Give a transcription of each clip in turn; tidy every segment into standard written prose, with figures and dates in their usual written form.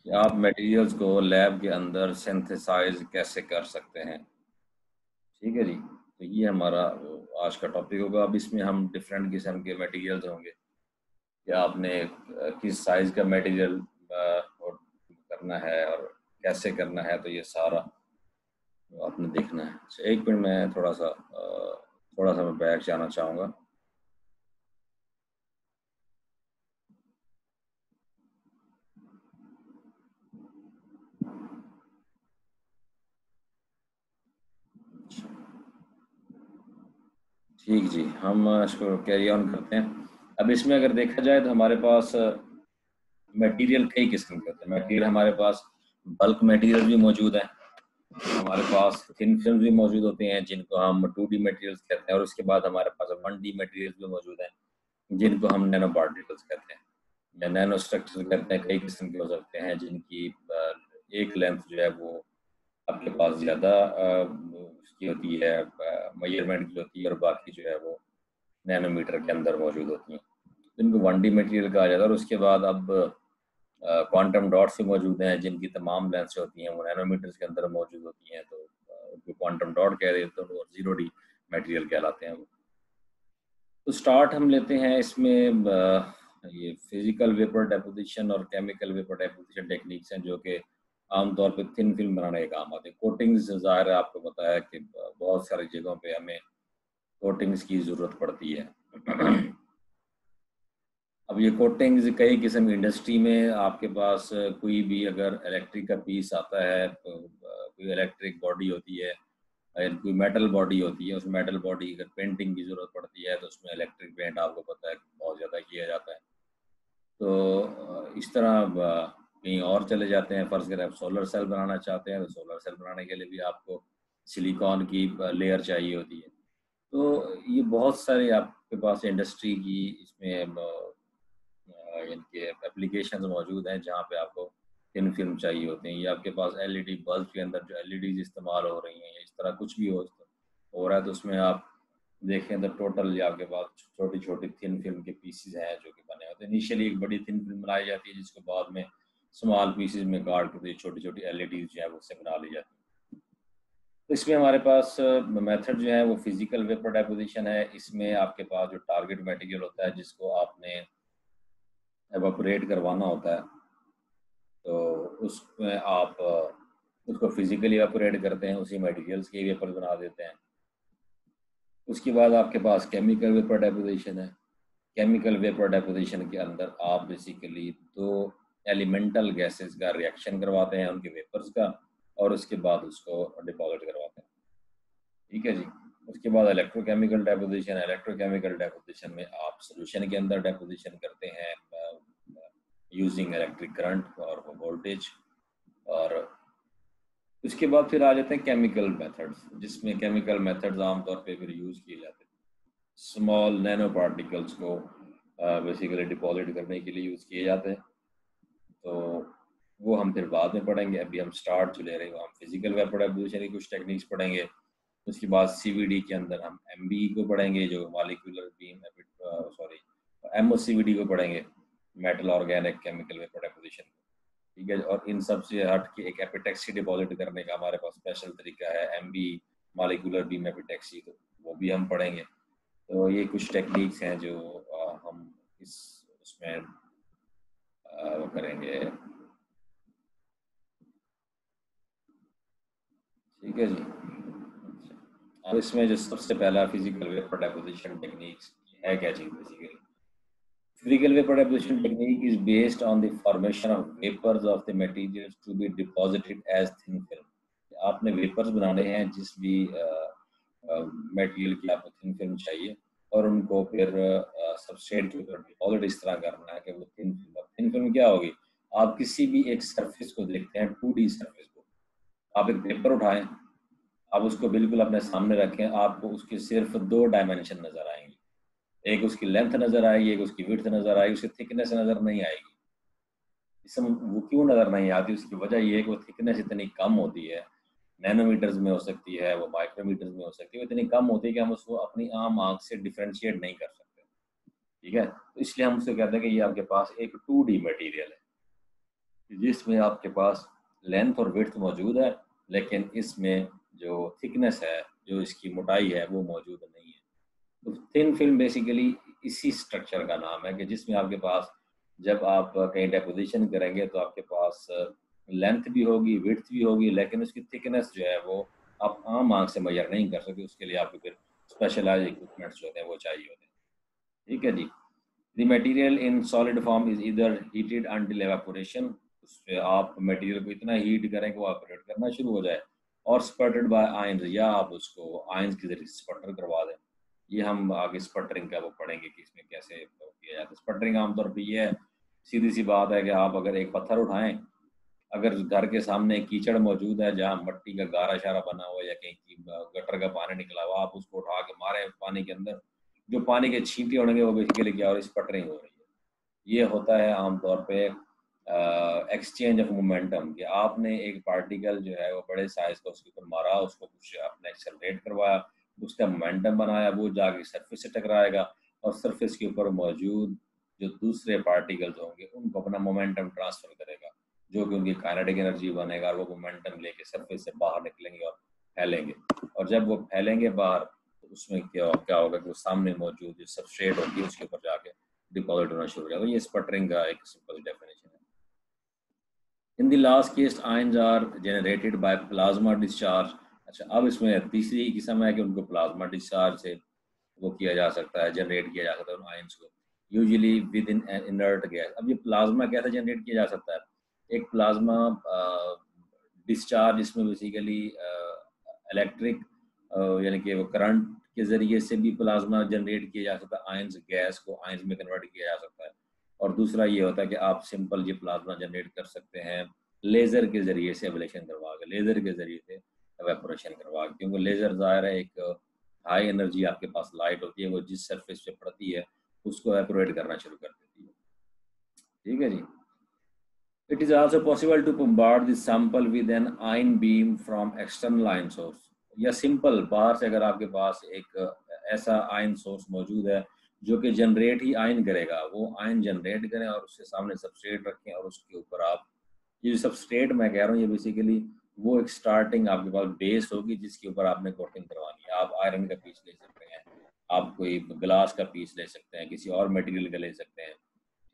कि आप मटेरियल्स को लैब के अंदर सिंथेसाइज कैसे कर सकते हैं। ठीक है जी, तो ये हमारा आज का टॉपिक होगा। अब इसमें हम डिफरेंट किस्म के मटेरियल्स होंगे कि आपने किस साइज का मटेरियल करना है और कैसे करना है, तो ये सारा आपने देखना है। अच्छा, एक मिनट मैं थोड़ा सा मैं बैक जाना चाहूँगा। ठीक जी, हम इसको कैरी ऑन करते हैं। अब इसमें अगर देखा जाए तो हमारे पास मटेरियल कई किस्म के होते हैं। मटेरियल हमारे पास बल्क मटेरियल भी मौजूद है, हमारे पास थिन फिल्म भी मौजूद होते हैं जिनको हम 2D मटेरियल्स कहते हैं, और उसके बाद हमारे पास 1D मटेरियल्स भी मौजूद हैं जिनको हम नैनो पार्टिकल्स कहते हैं या नैनो स्ट्रक्चर कहते हैं। कई किस्म के हो सकते हैं जिनकी एक लेंथ जो है वो आपके पास ज़्यादा उसकी होती है, मेजरमेंट की होती है, और बाकी जो है वो नैनोमीटर के अंदर मौजूद होती हैं, जिनको 1D मटेरियल कहा जाता है। और उसके बाद अब क्वांटम डॉट्स भी मौजूद हैं जिनकी तमाम लेंथ्स होती हैं वो नैनोमीटर्स के अंदर मौजूद होती हैं, तो उनको क्वांटम डॉट कह देते हैं, और 0D मटेरियल कहलाते हैं वो। तो स्टार्ट हम लेते हैं इसमें ये फिजिकल वेपर डेपोजिशन और केमिकल वेपर डेपोजिशन टेक्निक्स हैं जो कि आमतौर पे थिन फिल्म बनाने के काम आते हैं। कोटिंग्स ज़ाहिर है आपको पता है कि बहुत सारी जगहों पे हमें कोटिंग्स की ज़रूरत पड़ती है। अब ये कोटिंग्स कई किस्म की इंडस्ट्री में आपके पास कोई भी अगर इलेक्ट्रिक का पीस आता है तो कोई इलेक्ट्रिक बॉडी होती है, अगर कोई मेटल बॉडी होती है, उस मेटल बॉडी अगर पेंटिंग की ज़रूरत पड़ती है तो उसमें इलेक्ट्रिक पेंट आपको पता है बहुत ज़्यादा किया जाता है। तो इस तरह कहीं और चले जाते हैं। फ़र्ज़ करें आप सोलर सेल बनाना चाहते हैं तो सोलर सेल बनाने के लिए भी आपको सिलिकॉन की लेयर चाहिए होती है। तो ये बहुत सारे आपके पास इंडस्ट्री की इसमें इनके एप्लीकेशंस मौजूद हैं जहाँ पे आपको थिन फिल्म चाहिए होते हैं, या आपके पास एलईडी बल्ब के अंदर जो एलईडीज इस्तेमाल हो रही हैं, या इस तरह कुछ भी हो रहा है, तो उसमें आप देखें तो टोटल या आपके पास छोटी छोटी थिन फिल्म के पीसेज हैं जो कि बने होते हैं। इनिशियली एक बड़ी थिन फिल्म बनाई जाती है जिसको बाद में स्मॉल पीसेज में काट के छोटी छोटी एलईडीज जो है वो उससे बना ली जाती है। तो इसमें हमारे पास मेथड जो है वो फिजिकल वेपर डेपोजिशन है। इसमें आपके पास जो टारगेट मटेरियल होता है जिसको आपने एवापोरेट करवाना होता है, तो उसमें आप उसको फिजिकली एवापोरेट करते हैं, उसी मटेरियल्स के वेपर बना देते हैं। उसके बाद आपके पास केमिकल वेपर डेपोजिशन है। केमिकल वेपर डेपोजिशन के अंदर आप बेसिकली दो एलिमेंटल गैसेस का रिएक्शन करवाते हैं, उनके वेपर्स का, और उसके बाद उसको डिपॉजिट करवाते हैं। ठीक है जी। उसके बाद इलेक्ट्रोकेमिकल डेपोजिशन है। इलेक्ट्रोकेमिकल डेपोजिशन में आप सोल्यूशन के अंदर डेपोजिशन करते हैं यूजिंग इलेक्ट्रिक करंट और वोल्टेज। और उसके बाद फिर आ जाते हैं केमिकल मेथड्स, जिसमें केमिकल मेथड्स आमतौर पे फिर यूज़ किए जाते हैं स्मॉल नैनो पार्टिकल्स को बेसिकली डिपॉजिट करने के लिए यूज़ किए जाते हैं। तो वो हम फिर बाद में पढ़ेंगे। अभी हम स्टार्ट जो ले रहे हैं हम फिजिकल वेपर डेपोजिशन की कुछ टेक्निक्स पढ़ेंगे। उसके बाद सीवीडी के अंदर हम एमबी को पढ़ेंगे जो मॉलिक्यूलर बीम सॉरी एमओसीवीडी को पढ़ेंगे, metal organic chemical vapour deposition. ठीक है, और इन सब से हट के एक एपिटेक्सी डिपॉजिट करने का हमारे पास स्पेशल तरीका है, एमबी मॉलिक्यूलर बीम एपिटेक्सी, तो वो भी हम पढ़ेंगे। तो ये कुछ टेक्निक्स हैं जो हम इस उसमें वो करेंगे। ठीक है जी। अब इसमें जो सबसे पहला फिजिकल वेपर डेपोजिशन टेक्निक्स है क्या चीज़ basically. Physical vapor deposition technique is based on the formation of vapors of the materials to be deposited as thin film। आपने वेपर्स बनाने हैं जिस भी मटेरियल की आपको थिन फिल्म चाहिए, और उनको फिर सबस्ट्रेट के ऊपर डिपॉजिट इस तरह करना है कि वो थिन फिल्म। अब थिन फिल्म क्या होगी, आप किसी भी एक सरफेस को देखते हैं 2D सरफेस को, आप एक पेपर उठाएं, आप उसको बिल्कुल अपने सामने रखें, आपको उसके सिर्फ दो डायमेंशन नजर आएंगे। एक उसकी लेंथ नजर आएगी, एक उसकी विड्थ नजर आएगी, उसकी थिकनेस नजर नहीं आएगी। इसमें वो क्यों नजर नहीं आती, उसकी वजह ये है कि वो थिकनेस इतनी कम होती है, नैनोमीटर्स में हो सकती है, वो माइक्रोमीटर्स में हो सकती है, वो इतनी कम होती है कि हम उसको अपनी आम आंख से डिफ्रेंशिएट नहीं कर सकते। ठीक है, तो इसलिए हम उसको कहते हैं कि ये आपके पास एक 2D मटेरियल है। जिसमें आपके पास लेंथ और विड्थ मौजूद है, लेकिन इसमें जो थिकनेस है, जो इसकी मोटाई है, वो मौजूद नहीं है। तो थिन फिल्म बेसिकली इसी स्ट्रक्चर का नाम है कि जिसमें आपके पास जब आप कहीं डेपोजिशन करेंगे तो आपके पास लेंथ भी होगी, विड्थ भी होगी, लेकिन उसकी थिकनेस जो है वो आप आम आंख से मेजर नहीं कर सकते। उसके लिए आपको फिर स्पेशलाइज्ड इक्विपमेंट्स जो होते हैं वो चाहिए होते हैं। ठीक है जी। The material in solid form is इधर हीटेड अंटिल एवापोरेशन। उससे आप मटेरियल को इतना हीट करें कि वो ऑपरेट करना शुरू हो जाए, और स्पटर्ड बाय आयंस, या आप उसको आयंस के जरिए स्पटर करवा दें। ये हम आगे स्पटरिंग का वो पढ़ेंगे कि इसमें कैसे किया जाता है। स्पटरिंग आमतौर पर ये है, सीधी सी बात है कि आप अगर एक पत्थर उठाएं, अगर घर के सामने कीचड़ मौजूद है जहाँ मिट्टी का गारा शारा बना हुआ है या कहीं की गटर का पानी निकला हुआ, आप उसको उठा के मारे पानी के अंदर, जो पानी के छींटे होंगे वो बेसिकली क्या हो रही है, स्पटरिंग हो रही है। ये होता है आमतौर पे एक्सचेंज ऑफ मोमेंटम, कि आपने एक पार्टिकल जो है वो बड़े साइज का उसके ऊपर मारा, उसको कुछ आपने एक्सेलरेट करवाया, उसका मोमेंटम बनाया, वो जाके सरफेस से टकराएगा और सरफेस के ऊपर मौजूद जो दूसरे पार्टिकल्स होंगे उनको अपना मोमेंटम ट्रांसफर करेगा, जो कि उनकी काइनेटिक एनर्जी बनेगा, और वो मोमेंटम लेके सरफेस से बाहर निकलेंगे और फैलेंगे। और जब वो फैलेंगे बाहर, तो उसमें क्या होगा कि वो सामने मौजूद जो सबस्ट्रेट होती है उसके ऊपर जाके डिपॉजिट होना शुरू हो जाएगा। ये स्पटरिंग का एक सिंपल डेफिनेशन है। In the last case ions are generated by plasma discharge. अच्छा, अब इसमें तीसरी किस्म है कि उनको प्लाज्मा डिस्चार्ज से वो किया जा सकता है, जनरेट किया जा सकता है उन आयंस को, usually with in an inert gas. अब ये प्लाज्मा कैसे जनरेट किया जा सकता है? एक प्लाज्मा डिस्चार्ज, इसमें बेसिकली इलेक्ट्रिक यानी कि वो करंट के ज़रिए से भी प्लाज्मा जनरेट किया जा सकता है, आयंस गैस को आयंस में कन्वर्ट किया जा सकता है। और दूसरा ये होता है कि आप सिंपल ये प्लाज्मा जनरेट कर सकते हैं लेज़र के ज़रिए से, एब्लेशन करवा के, लेज़र के ज़रिए से एवेपोरेशन करवा के, क्योंकि लेज़र ज़ाहिर है एक हाई एनर्जी आपके पास लाइट होती है, वो जिस सरफेस पे पड़ती है उसको एवेपोरेट करना शुरू कर देती है। ठीक है जी। It is also possible to bombard the sample with an ion beam from external ion source। या सिंपल बाहर से अगर आपके पास एक ऐसा आयन सोर्स मौजूद है जो कि जनरेट ही आयन करेगा, वो आयन जनरेट करें और उसके सामने सबस्ट्रेट रखें, और उसके ऊपर आप ये सबस्ट्रेट मैं कह रहा हूँ, ये बेसिकली वो एक स्टार्टिंग आपके पास बेस होगी जिसके ऊपर आपने कोटिंग करवानी है। आप आयरन का पीस ले सकते हैं, आप कोई ग्लास का पीस ले सकते हैं, किसी और मटेरियल का ले सकते हैं।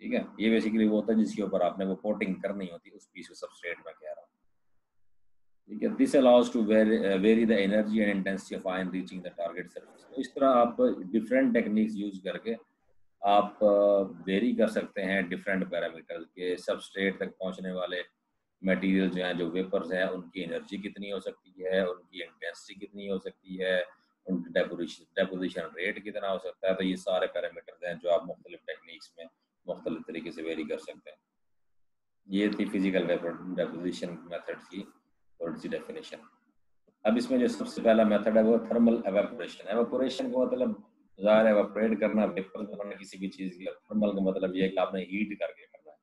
ठीक है, ये बेसिकली वो होता है जिसके ऊपर आपने वो कोटिंग करनी होती है, उस पीस को सबस्ट्रेट में कह रहा हूँ। ठीक है, this allows to vary the energy and intensity of ion reaching the target surface. तो इस तरह आप डिफरेंट टेक्निक्स यूज करके आप वेरी कर सकते हैं डिफरेंट पैरामीटर्स के, सबस्ट्रेट तक पहुंचने वाले मटेरियल जो हैं, जो वेपर्स हैं, उनकी एनर्जी कितनी हो सकती है, उनकी इंटेंसिटी कितनी हो सकती है, उनकी डेपोजिशन रेट कितना हो सकता है। तो ये सारे पैरामीटर्स हैं जो आप मुख्तलिफ टेक्निक्स में मुख्तलिफ तरीके से वेरी कर सकते हैं। ये थी फिजिकल डेपोजिशन मेथड की थोड़ी सी डेफिनेशन। अब इसमें जो सबसे पहला मेथड है वो थर्मल एवेपोरेशन। एवेपोरेशन का मतलब ज़ाहिर है एवेपोरेट करना, वेपर बनाना किसी भी चीज़ की। थर्मल का मतलब ये है कि आपने हीट करके करना है।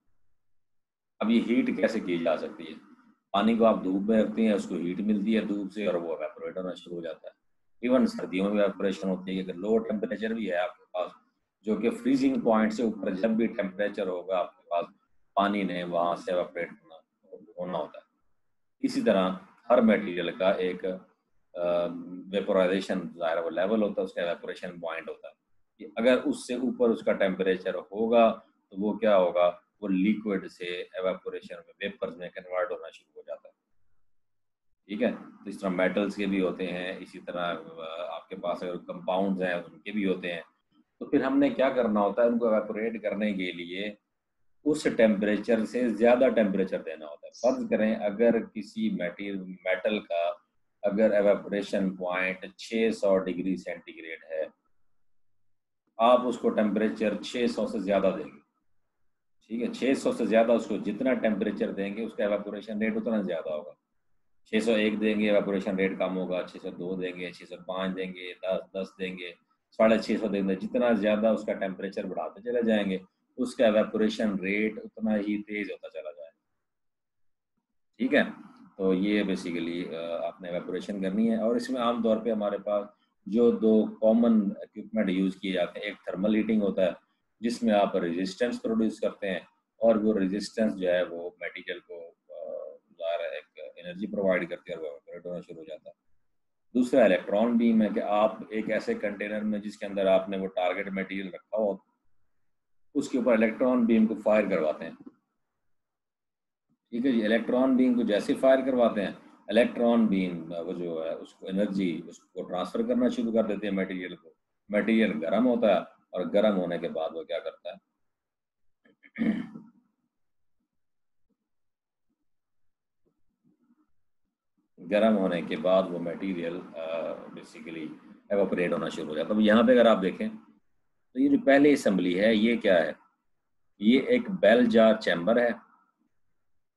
अब ये हीट कैसे की जा सकती है? पानी को आप धूप में रखते हैं, उसको हीट मिलती है धूप से, और वो एवेपोरेट होना शुरू हो जाता है। इवन सर्दियों में एवेपोरेशन होती है कि लो टेम्परेचर भी है आपके पास, जो कि फ्रीजिंग पॉइंट से ऊपर जब भी टेम्परेचर होगा आपके पास, पानी ने वहाँ से एवेपोरेट होना होता है। इसी तरह हर मटेरियल का एक वेपोराइजेशन ज़ाहिर वो लेवल होता है, उसका एवेपोरेशन पॉइंट होता है कि अगर उससे ऊपर उसका टेम्परेचर होगा तो वो क्या होगा, वो लिक्विड से एवेपोरेशन में वेपर्स में कन्वर्ट होना शुरू हो जाता है। ठीक है, तो इस तरह मेटल्स के भी होते हैं, इसी तरह आपके पास अगर कंपाउंड्स हैं उनके भी होते हैं। तो फिर हमने क्या करना होता है, उनको एवेपोरेट करने के लिए उस टेम्परेचर से ज़्यादा टेम्परेचर देना होता है। फर्ज करें अगर किसी मेटल का अगर एवेपोरेशन पॉइंट 600 डिग्री सेंटीग्रेड है, आप उसको टेम्परेचर 600 से ज़्यादा देंगे। ठीक है, 600 से ज़्यादा उसको जितना टेम्परेचर देंगे उसका एवेपोरेशन रेट उतना ज़्यादा होगा। 601 देंगे, एवेपोरेशन रेट कम होगा। 602 देंगे, 605 देंगे, 10 देंगे, 650 देंगे। जितना ज़्यादा उसका टेम्परेचर बढ़ाते चले जाएंगे, उसका एवेपोरेशन रेट उतना ही तेज़ होता चला जाएगा। ठीक है, तो ये बेसिकली आपने एवेपोरेशन करनी है। और इसमें आमतौर पे हमारे पास जो दो कॉमन इक्विपमेंट यूज़ किए जाते हैं, एक थर्मल हीटिंग होता है जिसमें आप रेजिस्टेंस प्रोड्यूस करते हैं, और वो रेजिस्टेंस जो है वो मटेरियल को ज़ाहिर है एक एनर्जी प्रोवाइड करती है और वो ऑपरेट होना शुरू हो जाता है। दूसरा इलेक्ट्रॉन बीम है कि आप एक ऐसे कंटेनर में जिसके अंदर आपने वो टारगेट मटेरियल रखा हो, उसके ऊपर इलेक्ट्रॉन बीम को फायर करवाते हैं। ठीक है जी, इलेक्ट्रॉन बीम को जैसे फायर करवाते हैं, इलेक्ट्रॉन बीम वो जो है उसको एनर्जी उसको ट्रांसफर करना शुरू कर देते हैं मटेरियल को। मटेरियल गर्म होता है और गर्म होने के बाद वो क्या करता है गर्म होने के बाद वो मटेरियल बेसिकली एवापोरेट होना शुरू हो जाता है। अब यहाँ पे अगर आप देखें तो ये जो पहली असेंबली है ये क्या है, ये एक बेल जार चैम्बर है।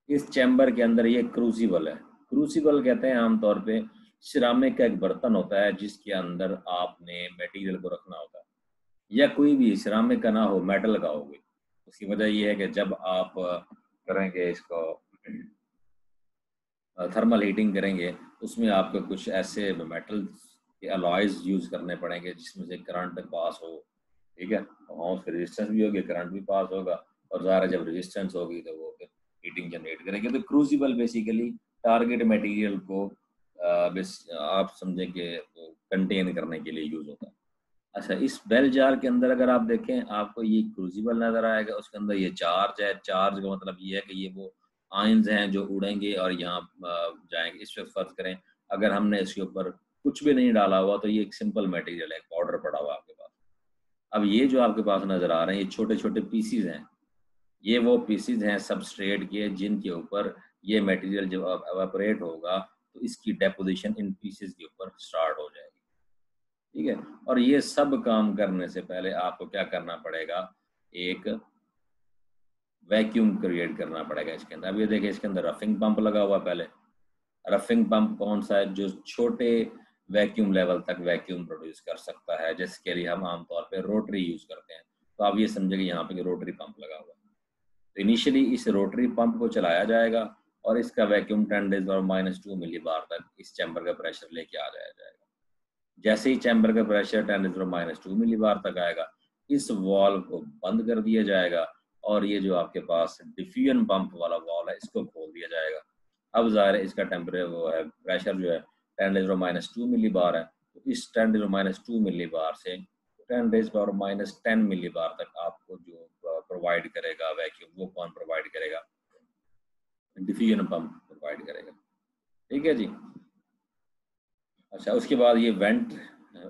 इस चैम्बर के अंदर ये क्रूसिबल है। क्रूसिबल कहते हैं आमतौर पे सिरामिक का एक बर्तन होता है जिसके अंदर आपने मटेरियल को रखना होता है, या कोई भी सिरामिक का ना हो मेटल का हो। उसकी वजह ये है कि जब आप करेंगे इसको थर्मल हीटिंग करेंगे, उसमें आपको कुछ ऐसे मेटल के अलॉयज यूज करने पड़ेंगे जिसमें से करंट पास हो। ठीक है, वहाँ उसकी रेजिस्टेंस भी होगी, करंट भी पास होगा, और ज़ाहिर जब रेजिस्टेंस होगी तो वो फिर हीटिंग जनरेट करेगी। तो क्रूसिबल बेसिकली टारगेट मटेरियल को आप समझें कि कंटेन करने के लिए यूज होता है। अच्छा, इस बेल जार के अंदर अगर आप देखें आपको ये क्रूसिबल नजर आएगा, उसके अंदर ये चार्ज है। चार्ज का मतलब ये है कि ये वो आयंस हैं जो उड़ेंगे और यहाँ जाएंगे। इस पे फर्ज करें अगर हमने इसके ऊपर कुछ भी नहीं डाला हुआ तो ये एक सिंपल मटेरियल है, पाउडर पड़ा हुआ आपके पास। अब ये जो आपके पास नजर आ रहे हैं ये छोटे छोटे पीसीज हैं, ये वो पीसीज हैं सबस्ट्रेट के जिनके ऊपर ये मटेरियल जब एवापोरेट होगा तो इसकी डेपोजिशन इन पीसीज के ऊपर स्टार्ट हो जाएगी। ठीक है, और ये सब काम करने से पहले आपको क्या करना पड़ेगा, एक वैक्यूम क्रिएट करना पड़ेगा इसके अंदर। अब ये देखिए इसके अंदर रफिंग पंप लगा हुआ। पहले रफिंग पंप कौन सा है, जो छोटे वैक्यूम लेवल तक वैक्यूम प्रोड्यूस कर सकता है, जिसके लिए हम आमतौर पे रोटरी यूज करते हैं। तो आप ये समझे कि यहाँ पे रोटरी पंप लगा हुआ है। तो इनिशियली इस रोटरी पंप को चलाया जाएगा और इसका वैक्यूम 10⁻² मिली बार तक इस चैम्बर का प्रेशर लेके आ जाएगा। जैसे ही चैम्बर का प्रेशर 10⁻² मिली बार तक आएगा, इस वॉल्व को बंद कर दिया जाएगा और ये जो आपके पास डिफ्यूजन पंप वाला वॉल्व है इसको खोल दिया जाएगा। अब ज़ाहिर है इसका टेम्परेचर वो है प्रेशर जो है 10⁻² मिली बार है। तो इस 10⁻² मिली बार से 10⁻10 मिली बार तक आपको जो प्रोवाइड करेगा वैक्यूम, वो कौन प्रोवाइड करेगा, डिफ्यूजन पंप प्रोवाइड करेगा। ठीक है जी। अच्छा, उसके बाद ये वेंट,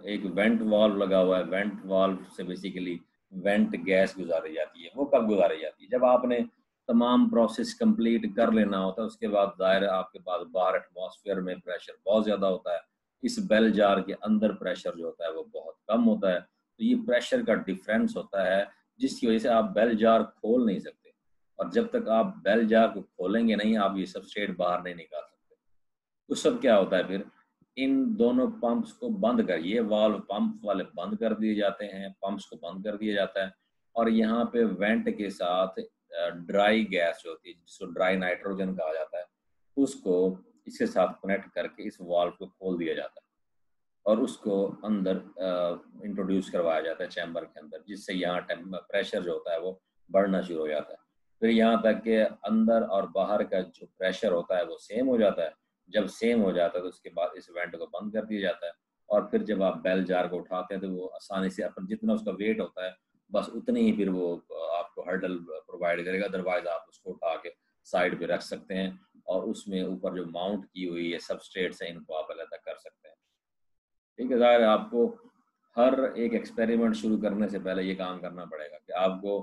एक वेंट वाल्व लगा हुआ है। वेंट वाल्व से बेसिकली वेंट गैस गुजारी जाती है। वो कब गुजारी जाती है, जब आपने तमाम प्रोसेस कंप्लीट कर लेना होता है। उसके बाद दायरे आपके पास बाहर एटमॉस्फेयर में प्रेशर बहुत ज़्यादा होता है, इस बेल जार के अंदर प्रेशर जो होता है वो बहुत कम होता है। तो ये प्रेशर का डिफरेंस होता है जिसकी वजह से आप बेल जार खोल नहीं सकते, और जब तक आप बेल जार को खोलेंगे नहीं आप ये सबस्ट्रेट बाहर नहीं निकाल सकते। तो सब क्या होता है फिर, इन दोनों पंप्स को बंद कर, ये वाल्व पंप वाले बंद कर दिए जाते हैं, पंप्स को बंद कर दिया जाता है, और यहाँ पे वेंट के साथ ड्राई गैस जो होती है जिसको ड्राई नाइट्रोजन कहा जाता है, उसको इसके साथ कनेक्ट करके इस वाल्व को खोल दिया जाता है और उसको अंदर इंट्रोड्यूस करवाया जाता है चैम्बर के अंदर, जिससे यहाँ प्रेशर जो होता है वो बढ़ना शुरू हो जाता है। फिर यहाँ तक कि अंदर और बाहर का जो प्रेशर होता है वो सेम हो जाता है। जब सेम हो जाता है तो उसके बाद इस वेंट को बंद कर दिया जाता है, और फिर जब आप बेल जार को उठाते हैं तो वो आसानी से अपन जितना उसका वेट होता है बस उतनी ही फिर वो आपको हर्डल प्रोवाइड करेगा। अदरवाइज आप उसको उठा के साइड पे रख सकते हैं और उसमें ऊपर जो माउंट की हुई है सबस्ट्रेट्स हैं इनको आप अलग कर सकते हैं। ठीक है, ज़ाहिर आपको हर एक एक्सपेरिमेंट शुरू करने से पहले ये काम करना पड़ेगा कि आपको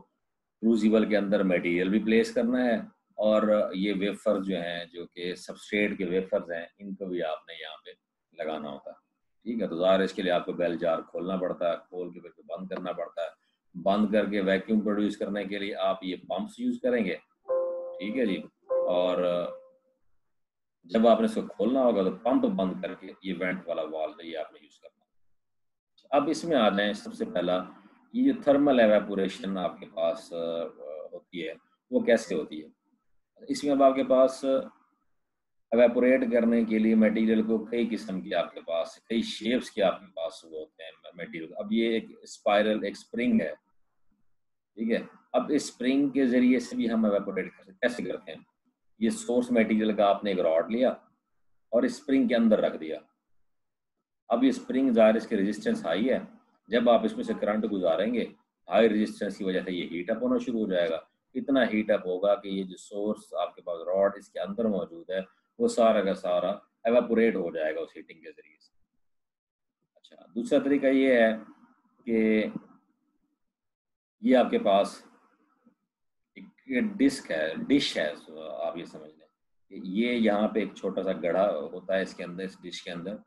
क्रूसिबल के अंदर मटेरियल भी प्लेस करना है, और ये वेफर्स जो हैं जो कि सबस्ट्रेट के वेफर्स हैं इनको भी आपने यहाँ पे लगाना होता है। ठीक है, तो ज़ाहिर इसके लिए आपको बेल जार खोलना पड़ता है, खोल के फिर बंद करना पड़ता है। बंद करके वैक्यूम प्रोड्यूस करने के लिए आप ये पंप्स यूज़ करेंगे। ठीक है जी, और जब आपने इसको खोलना होगा तो पंप बंद करके ये वेंट वाला वाल्व ये आपने यूज़ करना है। अब इसमें आ जाए, सबसे पहला ये जो थर्मल एवेपोरेशन आपके पास होती है वो कैसे होती है। इसमें अब आपके पास एवेपोरेट करने के लिए मटेरियल को कई किस्म की आपके पास, कई शेप्स के आपके पास वो होते हैं मटेरियल। अब ये एक स्पाइरल, एक स्प्रिंग है, ठीक है। अब इस स्प्रिंग के जरिए से भी हम एवेपोरेट कर सकते हैं। कैसे करते हैं? ये सोर्स मटेरियल का आपने एक रॉड लिया और इस स्प्रिंग के अंदर रख दिया। अब ये स्प्रिंग ज़ाहिर इसकी रेजिस्टेंस हाई है, जब आप इसमें से करंट गुजारेंगे, हाई रेजिस्टेंस की वजह से ये हीट अप होना शुरू हो जाएगा। इतना हीट अप होगा कि ये जो सोर्स आपके पास रॉड इसके अंदर मौजूद है, वो सारा का सारा एवेपोरेट हो जाएगा उस हीटिंग के ज़रिए से। अच्छा, दूसरा तरीका ये है कि ये आपके पास एक डिश है, आप ये समझ लें कि ये यहाँ पे एक छोटा सा गड्ढा होता है इसके अंदर, इस डिश के अंदर।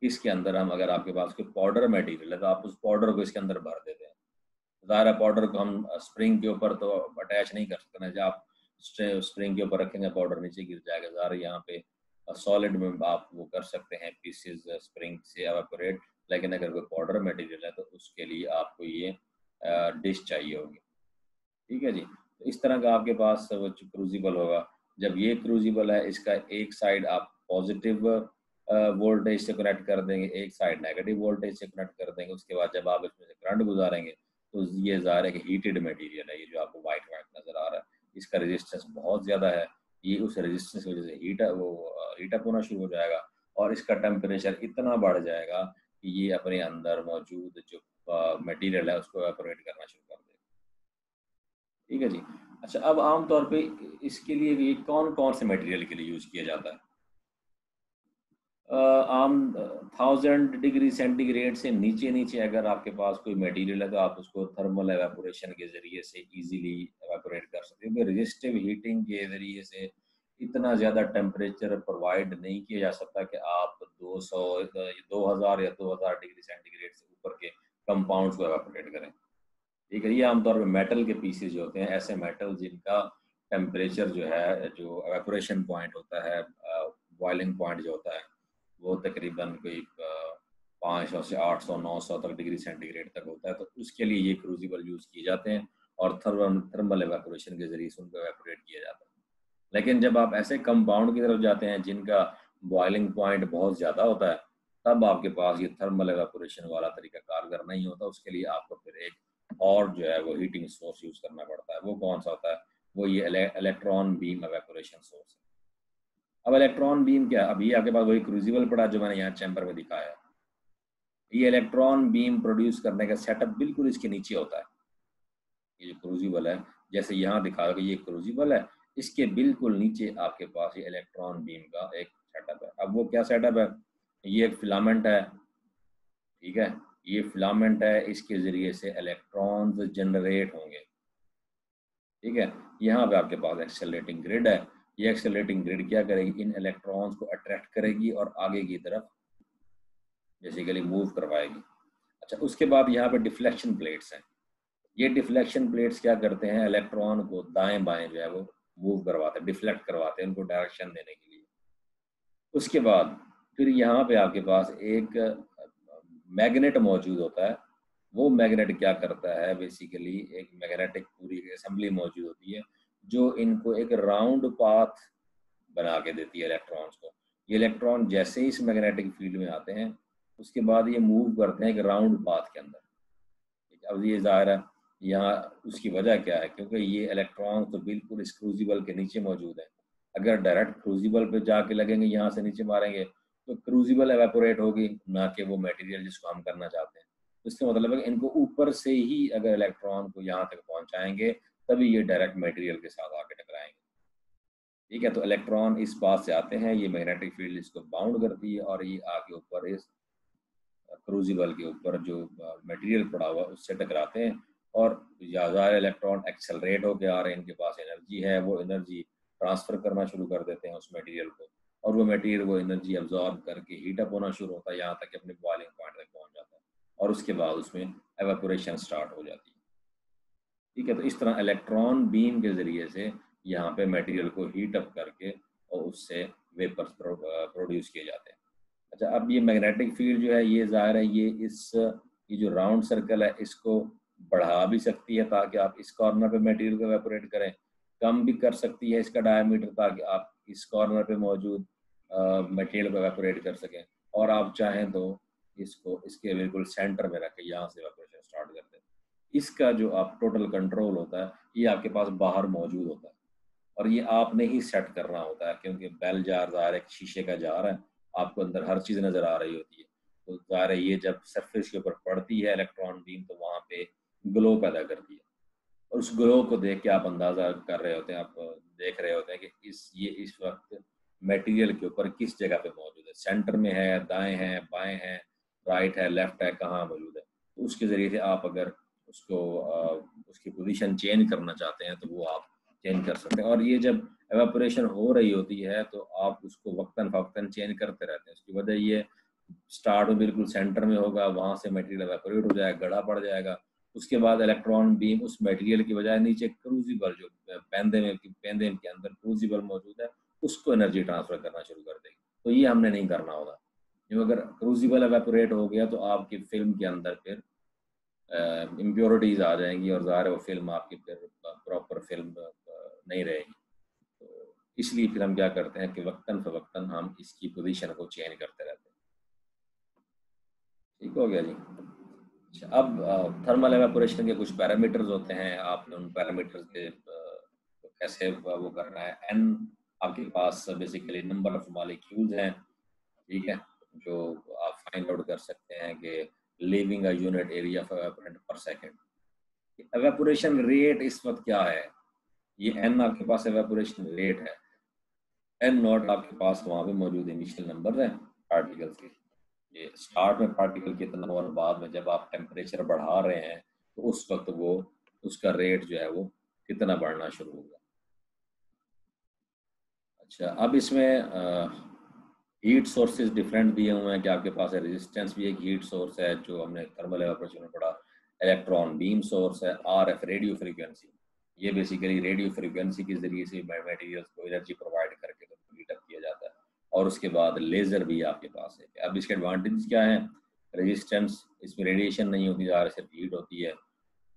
इसके अंदर हम, अगर आपके पास कोई पाउडर मटेरियल है, तो आप उस पाउडर को इसके अंदर भर देते हैं। ज़ाहिर है पाउडर को हम स्प्रिंग के ऊपर तो अटैच नहीं कर सकते ना, जब आप स्प्रिंग के ऊपर रखेंगे पाउडर नीचे गिर जाएगा। ज़ाहिर है यहाँ पे सॉलिड में आप वो कर सकते हैं पीसेस स्प्रिंग से एवापोरेट, लेकिन अगर कोई पाउडर मटेरियल है तो उसके लिए आपको ये डिश चाहिए होगी। ठीक है जी। तो इस तरह का आपके पास वो क्रूजिबल होगा। जब ये क्रूजिबल है, इसका एक साइड आप पॉजिटिव वोल्टेज से कनेक्ट कर देंगे, एक साइड नेगेटिव वोल्टेज से कनेक्ट कर देंगे। उसके बाद जब आप इसमें से करंट गुजारेंगे तो ये ज़ाहिर है कि हीटेड मटेरियल है, ये जो आपको वाइट वाइट नज़र आ रहा है, इसका रेजिस्टेंस बहुत ज़्यादा है। ये उस रेजिस्टेंस की वजह से हीट अप होना शुरू हो जाएगा और इसका टेम्परेचर इतना बढ़ जाएगा कि ये अपने अंदर मौजूद जो मटेरियल है उसको एवापोरेट करना शुरू कर देगा। ठीक है जी। अच्छा, अब आम तौर पे इसके लिए भी कौन कौन से मटेरियल के लिए यूज़ किया जाता है? आम 1000 डिग्री सेंटीग्रेड से नीचे नीचे अगर आपके पास कोई मटेरियल है तो आप उसको थर्मल एवापोरेशन के ज़रिए से इजीली एवापोरेट कर सकते हो, क्योंकि रेजिस्टिव हीटिंग के ज़रिए से इतना ज़्यादा टेम्परेचर प्रोवाइड नहीं किया जा सकता कि आप 200 2000 या 2000 डिग्री सेंटीग्रेड से ऊपर के कंपाउंड्स को एवापोरेट करें। ठीक है, ये आमतौर पे मेटल के पीसेज जो होते हैं, ऐसे मेटल जिनका टेम्परेचर जो है, जो एवेपोरेशन पॉइंट होता है, बॉइलिंग पॉइंट जो होता है, वो तकरीबन कोई 500 से 800 900 तक डिग्री सेंटीग्रेड तक होता है। तो उसके लिए ये क्रूजिबल यूज़ किए जाते हैं और थर्मल एवेपोरेशन के ज़रिए से उनको एवेपोरेट किया जाता है। लेकिन जब आप ऐसे कंपाउंड की तरफ जाते हैं जिनका बॉइलिंग पॉइंट बहुत ज़्यादा होता है, तब आपके पास ये थर्मल एवेपोरेशन वाला तरीका कारगर नहीं होता। उसके लिए आपको फिर एक और जो है वो हीटिंग सोर्स यूज़ करना पड़ता है। वो कौन सा होता है? वो ये इलेक्ट्रॉन बीम एवेपोरेशन सोर्स है। अब इलेक्ट्रॉन बीम क्या है? अब ये आपके पास वही क्रूजिबल पड़ा जो मैंने यहाँ चैम्बर में दिखाया है। ये इलेक्ट्रॉन बीम प्रोड्यूस करने का सेटअप बिल्कुल इसके नीचे होता है। ये जो क्रूजिबल है, जैसे यहाँ दिखा कि ये क्रूजिबल है, इसके बिल्कुल नीचे आपके पास ये इलेक्ट्रॉन बीम का एक सेटअप है। अब वो क्या सेटअप है? ये एक फिलामेंट है, ठीक है, ये फिलामेंट है, इसके जरिए से इलेक्ट्रॉन्स जनरेट होंगे। ठीक है, यहाँ पे आपके पास एक्सेलरेटिंग ग्रिड है। ये एक्सेलरेटिंग ग्रिड क्या करेगी? इन इलेक्ट्रॉन्स को अट्रैक्ट करेगी और आगे की तरफ बेसिकली मूव करवाएगी। अच्छा, उसके बाद यहाँ पे डिफ्लेक्शन प्लेट्स हैं। ये डिफ्लेक्शन प्लेट्स क्या करते हैं? इलेक्ट्रॉन को दाएं बाएं जो है वो मूव करवाते हैं, डिफ्लेक्ट करवाते हैं उनको डायरेक्शन देने के लिए। उसके बाद फिर यहाँ पे आपके पास एक मैग्नेट मौजूद होता है। वो मैग्नेट क्या करता है? बेसिकली एक मैग्नेटिक पूरी असेंबली मौजूद होती है जो इनको एक राउंड पाथ बना के देती है इलेक्ट्रॉन्स को। ये इलेक्ट्रॉन जैसे ही इस मैग्नेटिक फील्ड में आते हैं, उसके बाद ये मूव करते हैं एक राउंड पाथ के अंदर। ठीक है, अब ये ज़ाहिर है यहाँ उसकी वजह क्या है? क्योंकि ये इलेक्ट्रॉन तो बिल्कुल इस क्रूजिबल के नीचे मौजूद है। अगर डायरेक्ट क्रूजिबल पे जाके लगेंगे, यहाँ से नीचे मारेंगे, तो क्रूजिबल एवेपोरेट होगी, ना कि वो मटेरियल जिसको हम करना चाहते हैं। तो इसका मतलब है कि इनको ऊपर से ही अगर इलेक्ट्रॉन को यहाँ तक पहुँचाएंगे, तभी ये डायरेक्ट मटेरियल के साथ आके टकराएंगे। ठीक है, तो इलेक्ट्रॉन इस पास से आते हैं, ये मैग्नेटिक फील्ड इसको बाउंड करती है और ये आगे ऊपर इस क्रूजिबल के ऊपर जो मटेरियल पड़ा हुआ उससे टकराते हैं और ज़्यादा इलेक्ट्रॉन एक्सेलरेट होकर आ रहे हैं, इनके पास एनर्जी है, वो एनर्जी ट्रांसफ़र करना शुरू कर देते हैं उस मटेरियल को, और वो मटेरियल वो एनर्जी अब्जॉर्ब करके हीट अप होना शुरू होता है, यहाँ तक कि अपने बॉइलिंग पॉइंट तक पहुँच जाता है और उसके बाद उसमें एवेपोरेशन स्टार्ट हो जाती है। ठीक है, तो इस तरह इलेक्ट्रॉन बीम के ज़रिए से यहाँ पे मटेरियल को हीट अप करके और उससे वेपर्स प्रोड्यूस किए जाते हैं। अच्छा, अब ये मैग्नेटिक फील्ड जो है ये ज़ाहिर है ये जो राउंड सर्कल है इसको बढ़ा भी सकती है ताकि आप इस कॉर्नर पे मटेरियल को एवेपोरेट करें, कम भी कर सकती है इसका डायमीटर ताकि आप इस कॉर्नर पे मौजूद मटेरियल को एवेपोरेट कर सकें, और आप चाहें तो इसको इसके बिल्कुल सेंटर में रखें, यहाँ से एवेपोरेशन स्टार्ट कर दें। इसका जो आप टोटल कंट्रोल होता है ये आपके पास बाहर मौजूद होता है, और ये आपने ही सेट करना होता है, क्योंकि बेल जार ज़ाहिर एक शीशे का जार है, आपको अंदर हर चीज़ नज़र आ रही होती है। तो ज़ाहिर है ये जब सरफेस के ऊपर पड़ती है इलेक्ट्रॉन बीम, तो वहाँ पे ग्लो पैदा करती है, और उस ग्लो को देख के आप अंदाज़ा कर रहे होते हैं, आप देख रहे होते हैं कि ये इस वक्त मटेरियल के ऊपर किस जगह पे मौजूद है, सेंटर में है, दाएं हैं, बाएं हैं, राइट है, लेफ्ट है, कहाँ मौजूद है। तो उसके ज़रिए से आप अगर उसको उसकी पोजीशन चेंज करना चाहते हैं तो वो आप चेंज कर सकते हैं। और ये जब एवापोरेशन हो रही होती है तो आप उसको वक्तन फ़वक्तन चेंज करते रहते हैं। उसकी वजह ये, स्टार्ट में बिल्कुल सेंटर में होगा, वहाँ से मटेरियल एवापोरेट हो जाएगा, गड़ा पड़ जाएगा। उसके बाद इलेक्ट्रॉन बीम उस मटेरियल की बजाय नीचे क्रूसिबल, जो पेंदे के अंदर क्रूसिबल मौजूद है, उसको एनर्जी ट्रांसफर करना शुरू कर देगी। तो ये हमने नहीं करना होगा, क्योंकि अगर क्रूसिबल एवेपोरेट हो गया तो आपकी फिल्म के अंदर फिर इम्प्योरिटीज आ जाएंगी, और ज़ाहिर है वो फिल्म आपकी फिर प्रॉपर फिल्म नहीं रहेगी। तो इसलिए फिर हम क्या करते हैं कि वक्तन फवक्तन हम इसकी पोजीशन को चेंज करते रहते हैं। ठीक हो गया जी। अच्छा, अब थर्मल एवेपोरेशन के कुछ पैरामीटर्स होते हैं, आपने उन पैरामीटर्स के कैसे वो करना है। एन आपके पास बेसिकली नंबर ऑफ मॉलिक्यूल्स हैं, ठीक है, जो आप फाइंड आउट कर सकते हैं कि leaving a unit area of evaporant per second. Evaporation rate इस वक्त क्या है, ये एन आपके पास एवेपोरेशन रेट है, एन नॉट आपके पास वहाँ पे मौजूद इनिशियल नंबर है पार्टिकल्स के। ये स्टार्ट में पार्टिकल कितना, और बाद में जब आप टेम्परेचर बढ़ा रहे हैं तो उस वक्त वो उसका रेट जो है वो कितना बढ़ना शुरू होगा। अच्छा, अब इसमें हीट सोर्सेज डिफरेंट दिए हुए हैं कि आपके पास है रेजिस्टेंस भी एक हीट सोर्स है जो हमने थर्मल एवापोरेशन में पढ़ा, इलेक्ट्रॉन बीम सोर्स है, आरएफ रेडियो फ्रीक्वेंसी, ये बेसिकली रेडियो फ्रीक्वेंसी के जरिए से मटेरियल्स को एनर्जी प्रोवाइड करके तो हीट अप किया जाता है। और उसके बाद लेजर भी आपके पास है। अब इसके एडवांटेज क्या है, रेजिस्टेंस, इसमें रेडिएशन नहीं होती, ज़्यादा सिर्फ हीट होती है।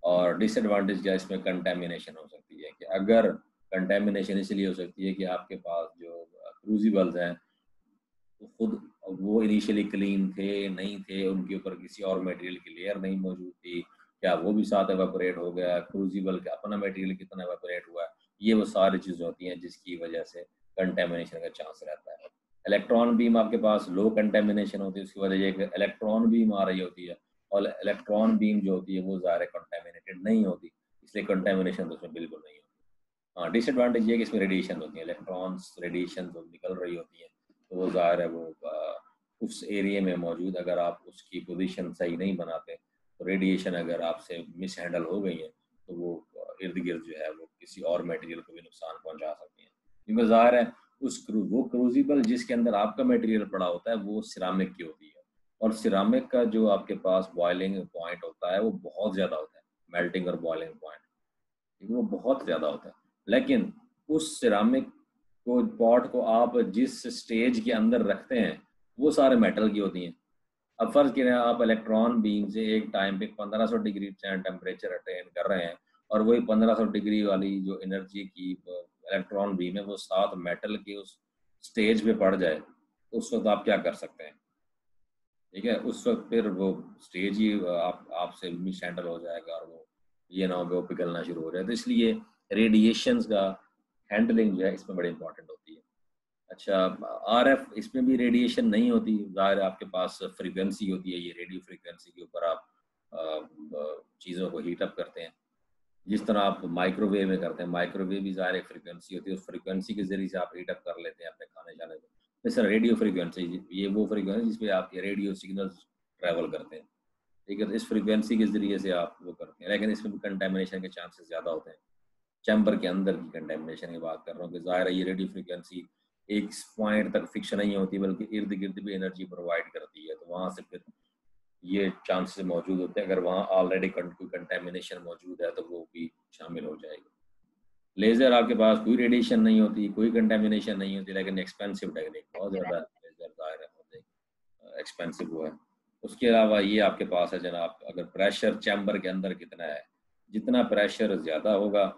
और डिसएडवांटेज क्या है, इसमें कंटेमिनेशन हो सकती है, कि अगर कंटेमिनेशन इसलिए हो सकती है कि आपके पास जो क्रूजिबल्स हैं तो खुद वो इनिशियली क्लीन थे नहीं थे, उनके ऊपर किसी और मटेरियल की लेयर नहीं मौजूद थी, क्या वो भी साथ एवापोरेट हो गया, क्रूजिबल का अपना मटेरियल कितना एवापोरेट हुआ, ये वो सारी चीज़ें होती हैं जिसकी वजह से कंटेमिनेशन का चांस रहता है। इलेक्ट्रॉन बीम आपके पास लो कंटेमिनेशन होती है, उसकी वजह ये इलेक्ट्रॉन बीम आ रही होती है, और इलेक्ट्रॉन बीम जो होती है वो ज़्यादा कंटेमिनेटेड नहीं होती, इसलिए कंटेमिनेशन तो उसमें बिल्कुल नहीं होती। हाँ, डिसएडवांटेज ये है कि इसमें रेडिएशन होती है, इलेक्ट्रॉन्स रेडिएशन जो निकल रही होती है, तो वो ज़ाहिर है वो उस एरिया में मौजूद, अगर आप उसकी पोजीशन सही नहीं बनाते तो रेडिएशन अगर आपसे मिस हैंडल हो गई है तो वो इर्द गिर्द जो है वो किसी और मटेरियल को भी नुकसान पहुंचा सकती हैं। क्योंकि ज़ाहिर है वो क्रूजिबल जिसके अंदर आपका मटेरियल पड़ा होता है वो सिरामिक की होती है, और सिरामिक का जो आपके पास बॉइलिंग पॉइंट होता है वो बहुत ज़्यादा होता है, मेल्टिंग और बॉइलिंग पॉइंट वो बहुत ज़्यादा होता है। लेकिन उस सिरामिक को पॉट को आप जिस स्टेज के अंदर रखते हैं वो सारे मेटल की होती हैं। अब फर्ज करें आप इलेक्ट्रॉन बीम से एक टाइम पे 1500 डिग्री टेम्परेचर अटेन कर रहे हैं, और वही 1500 डिग्री वाली जो एनर्जी की इलेक्ट्रॉन बीम है वो साथ मेटल के उस स्टेज पे पड़ जाए, तो उस वक्त आप क्या कर सकते हैं। ठीक है, उस वक्त फिर वो स्टेज ही आप आपसे मिस हैंडल हो जाएगा, और वो ये ना हो कि वो पिघलना शुरू हो जाए। तो इसलिए रेडिएशंस का हैंडलिंग जो है इसमें बड़ी इंपॉर्टेंट होती है। अच्छा, आरएफ, इसमें भी रेडिएशन नहीं होती, ज़ाहिर आपके पास फ्रीक्वेंसी होती है, ये रेडियो फ्रीक्वेंसी के ऊपर आप चीज़ों को हीट अप करते हैं, जिस तरह आप माइक्रोवेव में करते हैं। माइक्रोवेव भी ज़ाहिर एक फ्रीक्वेंसी होती है, उस फ्रीक्वेंसी के जरिए से आप हीट अप कर लेते हैं अपने खाने जाने को। जैसे रेडियो फ्रीक्वेंसी, ये वो फ्रीक्वेंसी जिसपे आपके रेडियो सिग्नल्स ट्रैवल करते हैं, ठीक है, तो इस फ्रीक्वेंसी के जरिए से आप वो करते हैं। लेकिन इसमें भी कंटेमिनेशन के चांसेस ज़्यादा होते हैं, चैम्बर के अंदर की कंटेमिनेशन की बात कर रहा हूँ, कि ज़ाहिर है ये रेडियो फ्रीक्वेंसी एक पॉइंट तक फिक्स नहीं होती, बल्कि इर्द गिर्द भी एनर्जी प्रोवाइड करती है, तो वहाँ से फिर ये चांसेस मौजूद होते हैं, अगर वहाँ ऑलरेडी कोई कंटेमिनेशन मौजूद है तो वो भी शामिल हो जाएगी। लेज़र आपके पास कोई रेडिएशन नहीं होती, कोई कंटेमिनेशन नहीं होती, लेकिन एक्सपेंसिव टेक्निक, बहुत ज़्यादा लेज़र ज़ाहिर है एक्सपेंसिव वो है। उसके अलावा ये आपके पास है जनाब, अगर प्रेशर चैम्बर के अंदर कितना है, जितना प्रेशर ज़्यादा होगा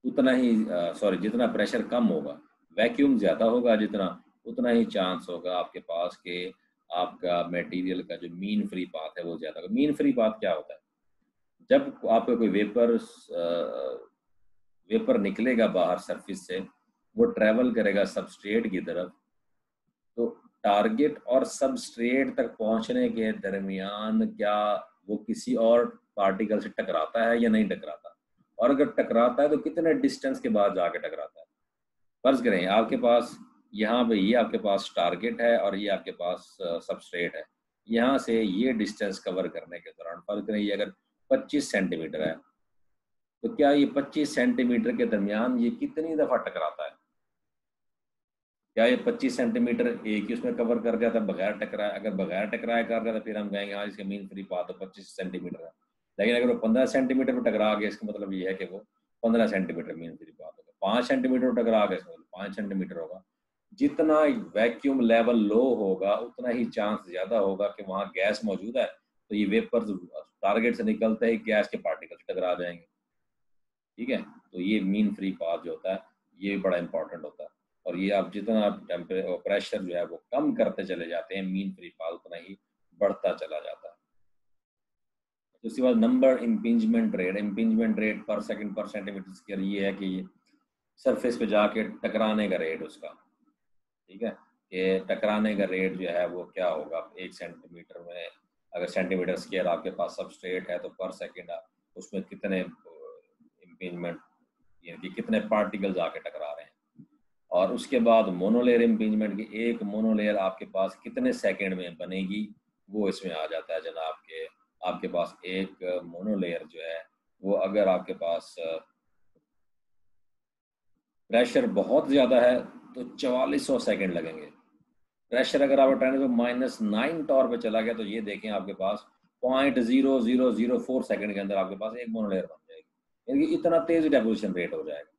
उतना ही सॉरी जितना प्रेशर कम होगा, वैक्यूम ज़्यादा होगा जितना, उतना ही चांस होगा आपके पास के आपका मटेरियल का जो मीन फ्री पाथ है वो ज़्यादा होगा। मीन फ्री पाथ क्या होता है, जब आपका कोई वेपर निकलेगा बाहर सरफेस से, वो ट्रेवल करेगा सबस्ट्रेट की तरफ, तो टारगेट और सबस्ट्रेट तक पहुंचने के दरमियान क्या वो किसी और पार्टिकल से टकराता है या नहीं टकराता, और अगर टकराता है तो कितने डिस्टेंस के बाद जाके टकराता है। फर्ज करें आपके पास यहाँ पे ये आपके पास टारगेट है और ये आपके पास सबस्ट्रेट है, यहाँ से ये डिस्टेंस कवर करने के दौरान फर्ज करें ये अगर 25 सेंटीमीटर है, तो क्या ये 25 सेंटीमीटर के दरमियान ये कितनी दफा टकराता है? क्या ये 25 सेंटीमीटर एक ही उसमें कवर कर गया था बगैर टकराए? अगर बगैर टकराए कर रहा था फिर हम कहेंगे हाँ इसके मीन फ्री पाथ तो 25 सेंटीमीटर है। लेकिन अगर वो 15 सेंटीमीटर पर टकरा गया, इसका मतलब ये है कि वो 15 सेंटीमीटर मीन फ्री पाथ होगा। 5 सेंटीमीटर पर टकरा गया, इसका मतलब 5 सेंटीमीटर होगा। जितना वैक्यूम लेवल लो होगा उतना ही चांस ज्यादा होगा कि वहाँ गैस मौजूद है, तो ये वेपर टारगेट से निकलते ही गैस के पार्टिकल से टकरा जाएंगे। ठीक है, तो ये मीन फ्री पाथ जो होता है ये बड़ा इंपॉर्टेंट होता है, और ये आप जितना आप प्रेशर जो है वो कम करते चले जाते हैं, मीन फ्री पाथ उतना ही बढ़ता चला जाता है। तो उसके बाद नंबर इम्पिंजमेंट रेट पर सेकंड पर सेंटीमीटर स्क्वायर, ये है कि सरफेस पे जाके टकराने का रेट उसका। ठीक है, कि टकराने का रेट जो है वो क्या होगा 1 सेंटीमीटर में, अगर सेंटीमीटर स्क्वायर आपके पास सबस्ट्रेट है तो पर सेकंड उसमें कितने इम्पिंजमेंट यानी कि कितने पार्टिकल्स आके टकरा रहे हैं। और उसके बाद मोनोलेयर इम्पिंजमेंट की एक मोनोलेयर आपके पास कितने सेकंड में बनेगी वो इसमें आ जाता है जनाब के आपके पास एक मोनोलेयर जो है वो अगर आपके पास प्रेशर बहुत ज़्यादा है तो 4400 सेकंड लगेंगे। प्रेशर अगर आप -9 टॉर पे चला गया तो ये देखें आपके पास 0.0004 सेकंड के अंदर आपके पास एक मोनोलेयर बन जाएगी, यानी कि इतना तेज डेपोजिशन रेट हो जाएगा।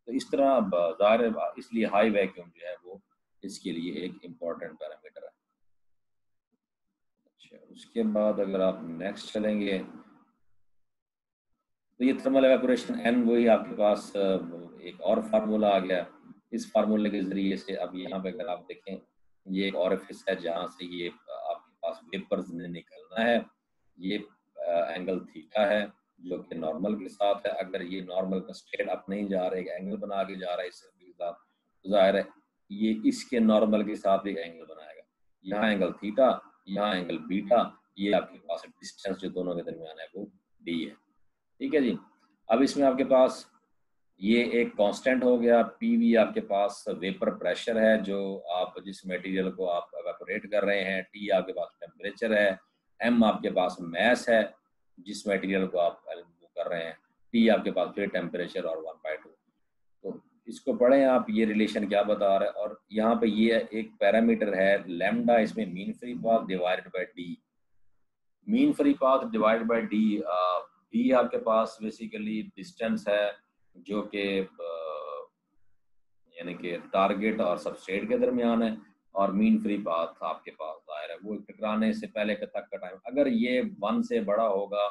तो इस तरह ज़ाहिर है, इसलिए हाई वैक्यूम जो है वो इसके लिए एक इम्पॉर्टेंट पैरामीटर है। अच्छा, उसके बाद अगर आप नेक्स्ट चलेंगे तो ये थर्मल एवेपोरेशन एन वही आपके पास एक और फार्मूला आ गया। इस फार्मूले के ज़रिए से अब यहाँ पे अगर आप देखें ये एक ऑरिफिस है जहाँ से ये आपके पास वेपर्स ने निकलना है। ये एंगल थीटा है जो कि नॉर्मल के साथ है। अगर ये नॉर्मल का स्ट्रेट अप नहीं जा रहा है, एक एंगल बना के जा रहा है इसके साथ, तो जाहिर है ये इसके नॉर्मल के साथ एक एंगल बनाएगा। यहाँ एंगल थीटा, यहाँ एंगल बीटा, ये आपके पास डिस्टेंस जो दोनों के दरमियान है वो डी है। ठीक है जी। अब इसमें आपके पास ये एक कांस्टेंट हो गया, पीवी आपके पास वेपर प्रेशर है जो आप जिस मटेरियल को आप एवेपोरेट कर रहे हैं, टी आपके पास टेम्परेचर है, एम आपके पास मैस है जिस मटेरियल को आप कर रहे हैं, टी आपके पास फिर टेम्परेचर और 1/2। तो इसको पढ़ें आप, ये रिलेशन क्या बता रहा है। और यहाँ पे ये एक पैरामीटर है लैम्डा, इसमें mean free path divided by D. Mean free path divide by D, D आपके पास बेसिकली डिस्टेंस है जो कि यानी कि टारगेट और सबस्ट्रेट के दरमियान है, और मीन फ्री पाथ आपके पास दायरा है वो टकराने से पहले तक का टाइम। अगर ये 1 से बड़ा होगा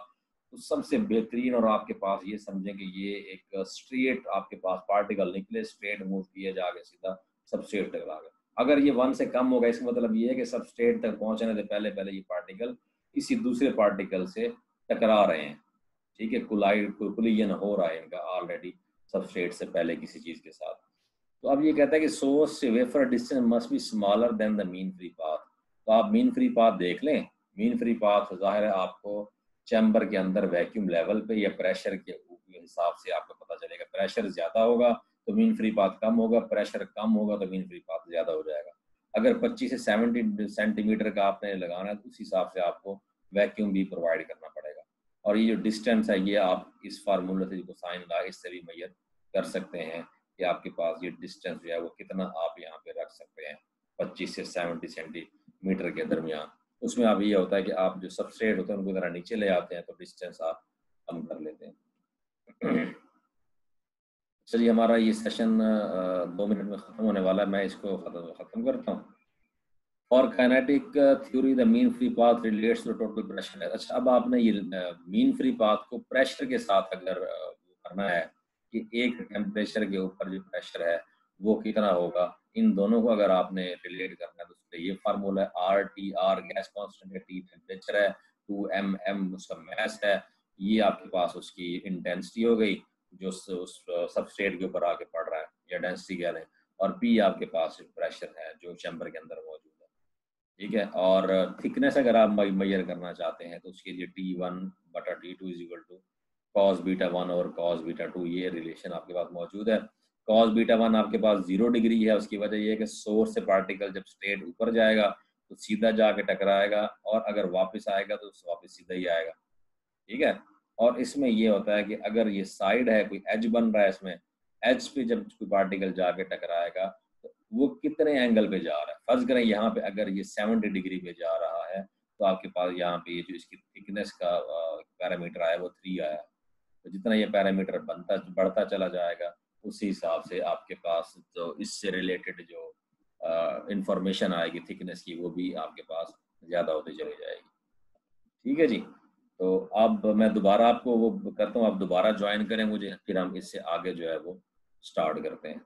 तो सबसे बेहतरीन, और आपके पास ये समझें कि ये एक स्ट्रेट आपके पास पार्टिकल निकले, स्ट्रेट मूव किए जाके सीधा सबस्ट्रेट टकरा गया। अगर ये 1 से कम होगा इसका मतलब ये है कि सबस्ट्रेट तक पहुंचने से पहले पहले ये पार्टिकल किसी दूसरे पार्टिकल से टकरा रहे हैं। ठीक है, कुलियन हो रहा है इनका ऑलरेडी सबस्ट्रेट से पहले किसी चीज के साथ। तो अब ये कहता है कि सोर्स से wafer distance must be smaller than the mean free path. तो आप मीन फ्री पाथ देख लें। मीन फ्री पाथ जाहिर है आपको चैम्बर के अंदर वैक्यूम लेवल पे या प्रेशर के हिसाब से आपको पता चलेगा। प्रेशर ज्यादा होगा तो मीन फ्री पाथ कम होगा, प्रेशर कम होगा तो मीन फ्री पाथ ज्यादा हो जाएगा। अगर 25 से 70 सेंटीमीटर का आपने लगाना है तो उस हिसाब से आपको वैक्यूम भी प्रोवाइड करना पड़ेगा। और ये जो डिस्टेंस है ये आप इस फार्मूले से जो साइन ला इससे भी मेजर कर सकते हैं कि आपके पास ये डिस्टेंस जो है वो कितना आप यहाँ पे रख सकते हैं 25 से 70 सेंटीमीटर के दरमियान। उसमें अब ये होता है कि आप जो सबस्ट्रेट होते हैं उनको जरा नीचे ले आते हैं तो डिस्टेंस आप कम कर लेते हैं। चलिए, हमारा ये सेशन 2 मिनट में ख़त्म होने वाला है, मैं इसको ख़त्म करता हूँ। और kinetic theory the mean free path relates to total pressure. अच्छा, अब आपने ये मीन फ्री पाथ को प्रेशर के साथ अगर करना है कि एक टेम्परेचर के ऊपर जो प्रेशर है वो कितना होगा, इन दोनों को अगर आपने रिलेट करना है तो उसके ये फार्मूला है R T, R gas constant है, टी टेम्परेचर है, 2 m, m उसका मैस है। ये आपके पास उसकी इंटेंसिटी हो गई जो उस सबस्ट्रेट के ऊपर आके पड़ रहा है, या डेंसिटी कह लें, और पी आपके पास प्रेशर है जो चैम्बर के अंदर मौजूद है। ठीक है, और थिकनेस अगर आप मेजर करना चाहते हैं तो उसके लिए T1/T2 is equal to cos β1 और cos β2, ये रिलेशन आपके पास मौजूद है। cos β1 आपके पास 0 डिग्री है, उसकी वजह ये है कि सोर्स से पार्टिकल जब स्ट्रेट ऊपर जाएगा तो सीधा जाके टकराएगा, और अगर वापस आएगा तो वापस सीधा ही आएगा। ठीक है, और इसमें ये होता है कि अगर ये साइड है, कोई एज बन रहा है इसमें, एज पे जब कोई पार्टिकल जाके टकराएगा तो वो कितने एंगल पे जा रहा है। फर्ज करें यहाँ पे अगर ये 70 डिग्री पे जा रहा है तो आपके पास यहाँ पे ये जो इसकी थिकनेस का पैरामीटर आया वो 3 आया। तो जितना ये पैरामीटर बनता बढ़ता चला जाएगा उसी हिसाब से आपके पास जो इससे रिलेटेड जो इंफॉर्मेशन आएगी थिकनेस की, वो भी आपके पास ज़्यादा होती चली जाएगी। ठीक है जी, तो अब मैं दोबारा आपको वो करता हूँ, आप दोबारा ज्वाइन करें मुझे, फिर हम इससे आगे जो है वो स्टार्ट करते हैं।